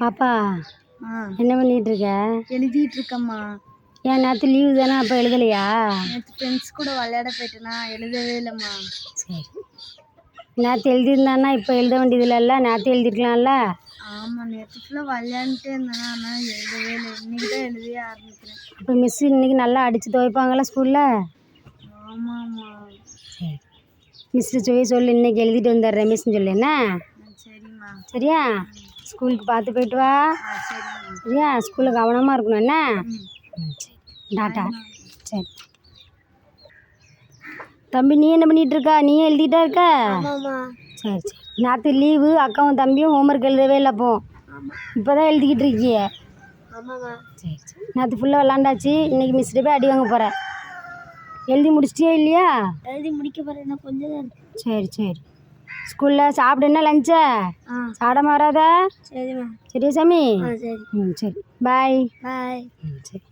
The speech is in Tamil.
பாப்பா என்ன பண்ணிட்டு இருக்க? எழுதிட்டு இருக்கம்மா. ஏன் நேற்று லீவு தானே, அப்போ எழுதலையா? நேற்று ஃப்ரெண்ட்ஸ் கூட விளையாட போயிட்டேனா, எழுதவே இல்லைம்மா. சரி, நேற்று எழுதியிருந்தான்னா இப்போ எழுத வேண்டியது இல்லைல்ல, நேற்று எழுதிருக்கலாம்ல. ஆமாம், நேற்று ஃபுல்லாக விளையாண்டுட்டே இருந்தேனா, ஆனால் எழுதவே இல்லை. இன்னைக்கு தான் எழுதியே ஆரம்பிக்கிறேன். இப்போ மிஸ் இன்னைக்கு நல்லா அடித்து துவைப்பாங்களா ஸ்கூலில்? ஆமாம்மா. சரி, மிஸ்ஸு சொல்லு இன்னைக்கு எழுதிட்டு வந்துடுறேன் மிஸ்ன்னு சொல்லு. என்ன? சரிம்மா. சரியா? ஸ்கூலுக்கு பார்த்து போயிட்டு வா. சரிம்மா. சரியா? ஸ்கூலில் கவனமாக இருக்கணும். என்ன? சரி, டாட்டா. சரி தம்பி, நீ என்ன பண்ணிட்டு இருக்கா? நீயும் எழுதிட்டா இருக்க? சரி சரி, நேற்று லீவு, அக்காவும் தம்பியும் ஹோம்ஒர்க் எழுதவே இல்லை. அப்போ இப்போ தான் எழுதிக்கிட்டு இருக்கிய. சரி சரி, நேற்று ஃபுல்லாக விளாண்டாச்சு, இன்றைக்கி மிஸ்கிட்ட போய் அடி வாங்க போகிறேன். எழுதி முடிச்சிட்டியா இல்லையா? எழுதி முடிக்க போகிறேன், கொஞ்சம் தான். சரி சரி, ஸ்கூலில் சாப்பிடுன்னா லஞ்சை சாப்பிடாம வராத. சரிம்மா. சரியா சாமி? சரி. சரி, பாய். பாய். சரி.